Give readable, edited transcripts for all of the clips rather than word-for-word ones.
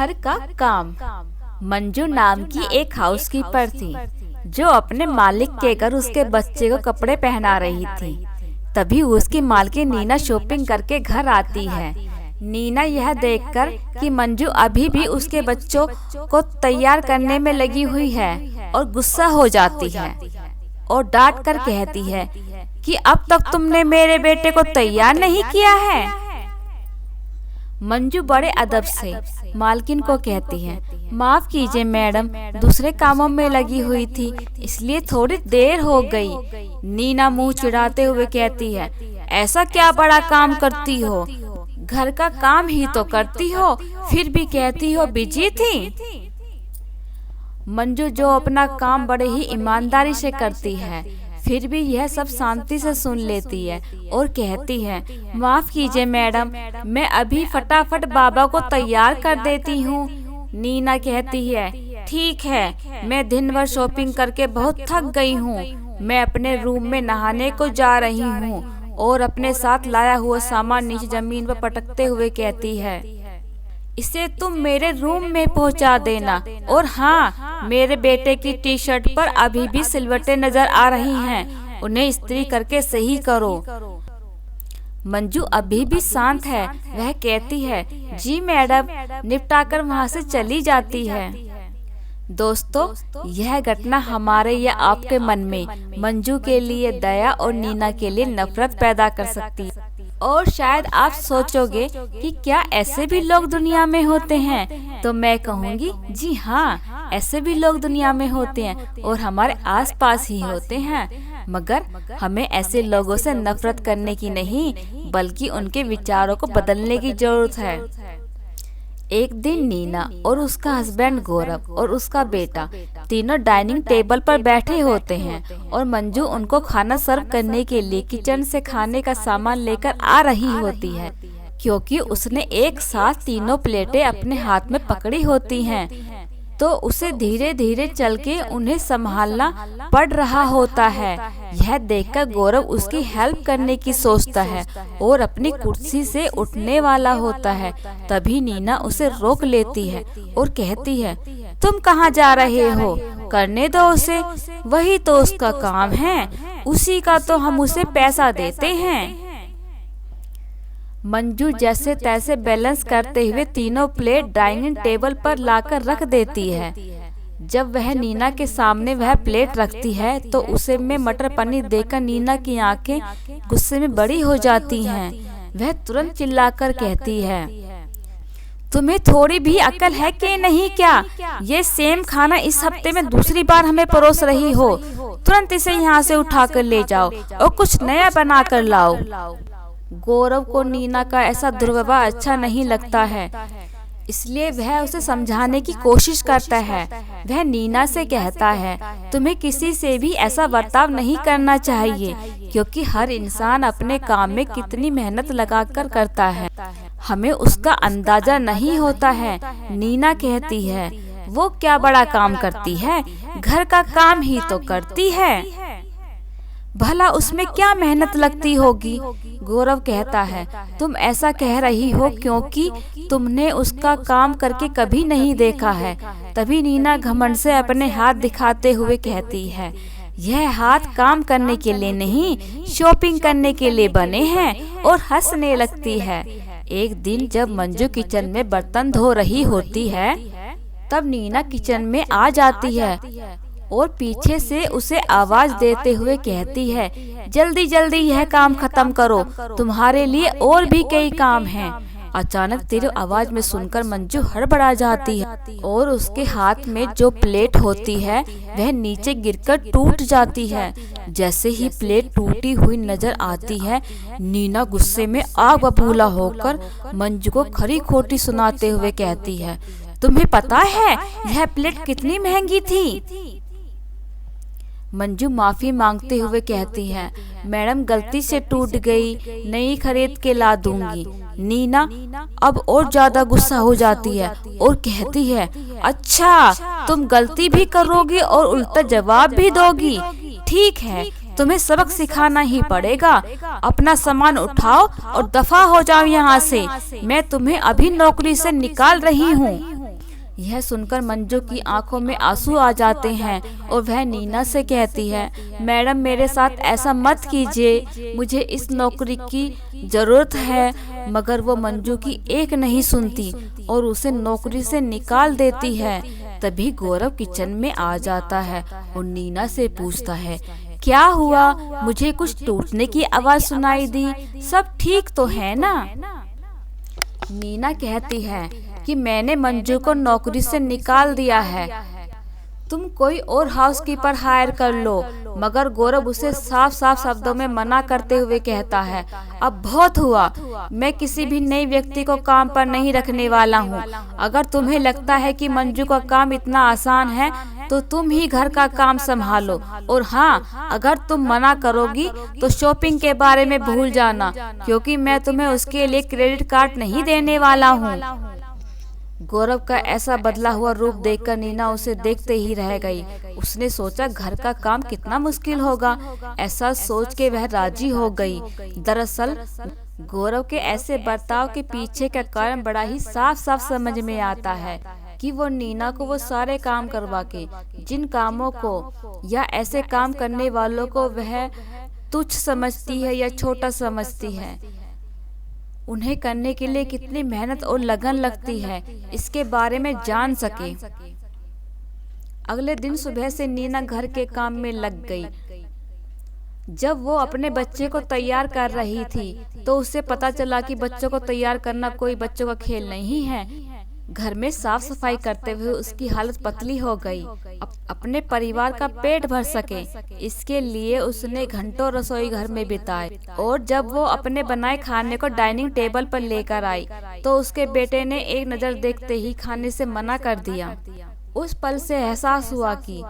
घर का काम। मंजू नाम की एक हाउसकीपर थी जो अपने मालिक के घर उसके बच्चे को कपड़े पहना रही थी। तभी उसकी मालकिन नीना शॉपिंग करके घर आती है। नीना यह देखकर कि मंजू अभी भी उसके बच्चों को तैयार करने में लगी हुई है और गुस्सा हो जाती है और डांट कर कहती है कि अब तक तुमने मेरे बेटे को तैयार नहीं किया है। मंजू बड़े अदब से मालकिन को कहती है, माफ कीजिए मैडम, दूसरे कामों में लगी हुई थी इसलिए थोड़ी देर हो गई। नीना मुंह चिढ़ाते हुए कहती है, ऐसा क्या बड़ा काम करती हो, घर का काम ही तो करती हो, फिर भी कहती हो बिजी थी। मंजू जो अपना काम बड़े ही ईमानदारी से करती है फिर भी यह सब शांति से सुन लेती है और कहती है, माफ कीजिए मैडम, मैं अभी फटाफट बाबा को तैयार कर देती हूँ। नीना कहती है, ठीक है, मैं दिन भर शॉपिंग करके बहुत थक गई हूँ, मैं अपने रूम में नहाने को जा रही हूँ। और अपने साथ लाया हुआ सामान नीचे जमीन पर पटकते हुए कहती है, इसे तुम मेरे रूम में पहुंचा देना। और हाँ, मेरे बेटे की टी शर्ट पर अभी भी सिलवटें नजर आ रही हैं, उन्हें इस्त्री करके सही करो। मंजू अभी भी शांत है। वह कहती है, जी मैडम, निपटाकर वहाँ से चली जाती है। दोस्तों, यह घटना हमारे या आपके मन में मंजू के लिए दया और नीना के लिए नफरत पैदा कर सकती है। और शायद आप सोचोगे कि क्या ऐसे भी लोग दुनिया में होते हैं, तो मैं कहूँगी जी हाँ, ऐसे भी लोग दुनिया में होते हैं और हमारे आसपास ही होते हैं। मगर हमें ऐसे लोगों से नफरत करने की नहीं, बल्कि उनके विचारों को बदलने की जरूरत है। एक दिन नीना और उसका हस्बैंड गौरव और उसका बेटा तीनों डाइनिंग टेबल पर बैठे होते हैं और मंजू उनको खाना सर्व करने के लिए किचन से खाने का सामान लेकर आ रही होती है, क्योंकि उसने एक साथ तीनों प्लेटें अपने हाथ में पकड़ी होती हैं, तो उसे धीरे धीरे चल के उन्हें संभालना पड़ रहा होता है। यह देखकर गौरव उसकी हेल्प करने की सोचता है और अपनी कुर्सी से उठने वाला होता है। तभी नीना उसे रोक लेती है और कहती है, तुम कहाँ जा रहे हो, करने दो उसे, वही तो उसका काम है, उसी का तो हम उसे पैसा देते हैं। मंजू जैसे तैसे बैलेंस करते हुए तीनों प्लेट डाइनिंग टेबल पर लाकर रख देती है। जब वह नीना के सामने वह प्लेट रखती है तो उसे में मटर पनीर देखकर नीना की आंखें गुस्से में बड़ी हो जाती हैं। वह तुरंत चिल्लाकर कहती है, तुम्हें थोड़ी भी अकल है कि नहीं क्या? ये सेम खाना इस हफ्ते में दूसरी बार हमें परोस रही हो, तुरंत इसे यहाँ से उठा कर ले जाओ और कुछ नया बना कर लाओ। गौरव को नीना का ऐसा दुर्व्यवहार अच्छा नहीं लगता है, इसलिए वह उसे समझाने की कोशिश करता है। वह नीना से कहता है, तुम्हें किसी से भी ऐसा बर्ताव नहीं करना चाहिए, क्योंकि हर इंसान अपने काम में कितनी मेहनत लगाकर करता है, हमें उसका अंदाजा नहीं होता है। नीना कहती है, वो क्या बड़ा काम करती है, घर का काम ही तो करती है, भला उसमें क्या मेहनत लगती होगी। गौरव कहता है, तुम ऐसा कह रही हो क्योंकि तुमने उसका काम करके कभी नहीं देखा है। तभी नीना घमंड से अपने हाथ दिखाते हुए कहती है, यह हाथ काम करने के लिए नहीं, शॉपिंग करने के लिए बने हैं, और हंसने लगती है। एक दिन जब मंजू किचन में बर्तन धो रही होती है, तब नीना किचन में आ जाती है और पीछे से उसे आवाज देते हुए कहती है, जल्दी जल्दी यह काम खत्म करो, तुम्हारे लिए और भी कई काम हैं। अचानक तेरी आवाज में सुनकर मंजू हड़बड़ा जाती है और उसके हाथ में जो प्लेट होती है वह नीचे गिरकर टूट जाती है। जैसे ही प्लेट टूटी हुई नजर आती है, नीना गुस्से में आग बबूला होकर मंजू को खरी खोटी सुनाते हुए कहती है, तुम्हें पता है यह प्लेट कितनी महंगी थी? मंजू माफी मांगते हुए कहती है, मैडम गलती से टूट गई, नई खरीद के ला दूंगी। नीना अब और ज्यादा गुस्सा हो जाती है और कहती है, अच्छा तुम गलती भी करोगी और उल्टा जवाब भी दोगी, ठीक है, तुम्हें सबक सिखाना ही पड़ेगा। अपना सामान उठाओ और दफा हो जाओ यहाँ से, मैं तुम्हें अभी नौकरी से निकाल रही हूँ। यह सुनकर मंजू की आंखों में आंसू आ जाते हैं और वह नीना से कहती है, मैडम मेरे साथ ऐसा मत कीजिए, मुझे इस नौकरी की जरूरत है। मगर वो मंजू की एक नहीं सुनती और उसे नौकरी से निकाल देती है। तभी गौरव किचन में आ जाता है और नीना से पूछता है, क्या हुआ? मुझे कुछ टूटने की आवाज सुनाई दी, सब ठीक तो है ना? नीना कहती है कि मैंने मंजू को नौकरी से निकाल दिया है, तुम कोई और हाउसकीपर हायर कर लो। मगर गौरव उसे साफ साफ शब्दों में मना करते हुए कहता है, अब बहुत हुआ, मैं किसी भी नए व्यक्ति को काम पर नहीं रखने वाला हूँ। अगर तुम्हें लगता है कि मंजू का काम इतना आसान है तो तुम ही घर का काम संभालो। और हाँ, अगर तुम मना करोगी तो शॉपिंग के बारे में भूल जाना, क्योंकि मैं तुम्हें उसके लिए क्रेडिट कार्ड नहीं देने वाला हूँ। गौरव का ऐसा बदला हुआ रूप देखकर नीना उसे देखते ही रह गई। उसने सोचा घर का काम कितना मुश्किल होगा। ऐसा सोच के वह राजी हो गई। दरअसल गौरव के ऐसे बर्ताव के पीछे का कारण बड़ा ही साफ साफ समझ में आता है कि वो नीना को वो सारे काम करवा के, जिन कामों को या ऐसे काम करने वालों को वह तुच्छ समझती है या छोटा समझती है, उन्हें करने के लिए कितनी मेहनत और लगन लगती है, इसके बारे में जान सके। अगले दिन सुबह से नीना घर के काम में लग गई। जब वो अपने बच्चे को तैयार कर रही थी तो उसे पता चला कि बच्चों को तैयार करना कोई बच्चों का खेल नहीं है। घर में साफ सफाई करते हुए उसकी हालत पतली हो गई। अपने परिवार का पेट भर सके, इसके लिए उसने घंटों रसोई घर में बिताए। और जब वो अपने बनाए खाने को डाइनिंग टेबल पर लेकर आई तो उसके बेटे ने एक नज़र देखते ही खाने से मना कर दिया। उस पल से एहसास हुआ कि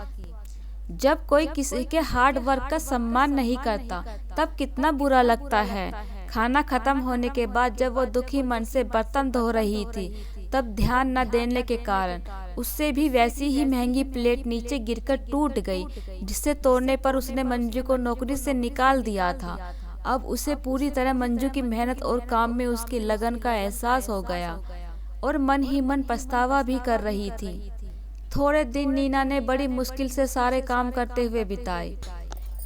जब कोई किसी के हार्ड वर्क का सम्मान नहीं करता तब कितना बुरा लगता है। खाना खत्म होने के बाद जब वो दुखी मन से बर्तन धो रही थी तब ध्यान न देने के कारण उससे भी वैसी ही महंगी प्लेट नीचे गिरकर टूट गई, जिसे तोड़ने पर उसने मंजू को नौकरी से निकाल दिया था। अब उसे पूरी तरह मंजू की मेहनत और काम में उसकी लगन का एहसास हो गया और मन ही मन पछतावा भी कर रही थी। थोड़े दिन नीना ने बड़ी मुश्किल से सारे काम करते हुए बिताए।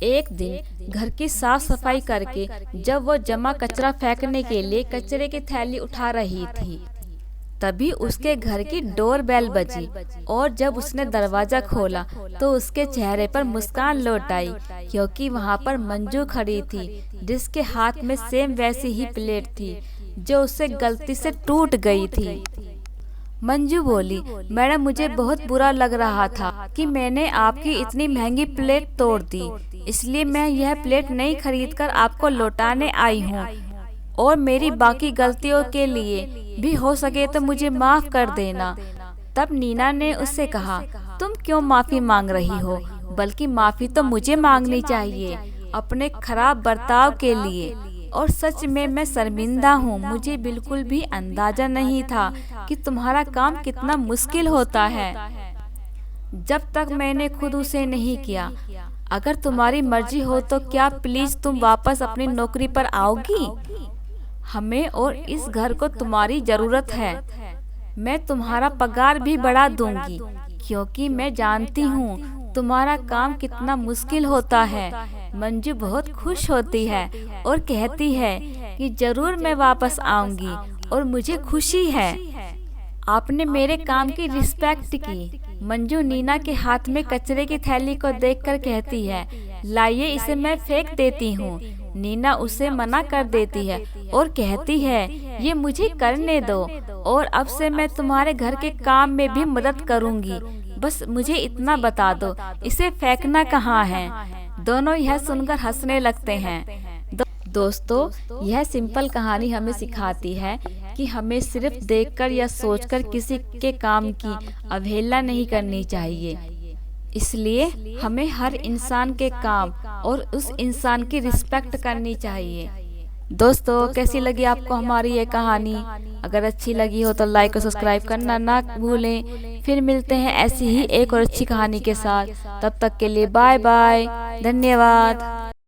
एक दिन घर की साफ सफाई करके जब वो जमा कचरा फेंकने के लिए कचरे की थैली उठा रही थी तभी उसके घर की डोर बेल बजी और जब उसने दरवाजा खोला तो उसके चेहरे पर मुस्कान लौट आई, क्योंकि वहाँ पर मंजू खड़ी थी जिसके हाथ में सेम वैसी ही प्लेट थी जो उससे गलती से टूट गई थी। मंजू बोली, मैडम मुझे बहुत बुरा लग रहा था कि मैंने आपकी इतनी महंगी प्लेट तोड़ दी, इसलिए मैं यह प्लेट नहीं खरीदकर आपको लौटाने आई हूँ और मेरी बाकी गलतियों के लिए भी हो सके तो मुझे माफ कर देना। तब नीना ने उससे कहा, तुम क्यों माफी मांग रही हो, बल्कि माफी तो मुझे मांगनी चाहिए अपने खराब बर्ताव के लिए। और सच में मैं शर्मिंदा हूँ, मुझे बिल्कुल भी अंदाजा नहीं था कि तुम्हारा काम कितना मुश्किल होता है जब तक मैंने खुद उसे नहीं किया। अगर तुम्हारी मर्जी हो तो क्या प्लीज तुम वापस अपनी नौकरी पर आओगी? हमें और इस घर को तुम्हारी जरूरत है। मैं तुम्हारा पगार भी बढ़ा दूंगी, क्योंकि मैं जानती हूँ तुम्हारा काम कितना मुश्किल होता है। मंजू बहुत खुश होती है और कहती है कि जरूर मैं वापस आऊंगी और मुझे खुशी है आपने मेरे काम की रिस्पेक्ट की। मंजू नीना के हाथ में कचरे की थैली को देखकर कहती है, लाइए इसे मैं फेंक देती हूँ। नीना उसे मना कर देती है और कहती है, ये मुझे करने दो और अब से मैं तुम्हारे घर के काम में भी मदद करूँगी, बस मुझे इतना बता दो इसे फेंकना कहाँ है। दोनों यह सुनकर हंसने लगते हैं। दोस्तों, यह सिंपल कहानी हमें सिखाती है कि हमें सिर्फ देखकर या सोचकर किसी के काम की अवहेलना नहीं करनी चाहिए। इसलिए हमें हर इंसान के काम और उस इंसान की रिस्पेक्ट करनी चाहिए। दोस्तों, कैसी लगी आपको हमारी ये कहानी? अगर अच्छी लगी हो तो लाइक और सब्सक्राइब करना ना भूलें। फिर मिलते हैं ऐसी ही एक और अच्छी कहानी के साथ। तब तक के लिए बाय बाय, धन्यवाद।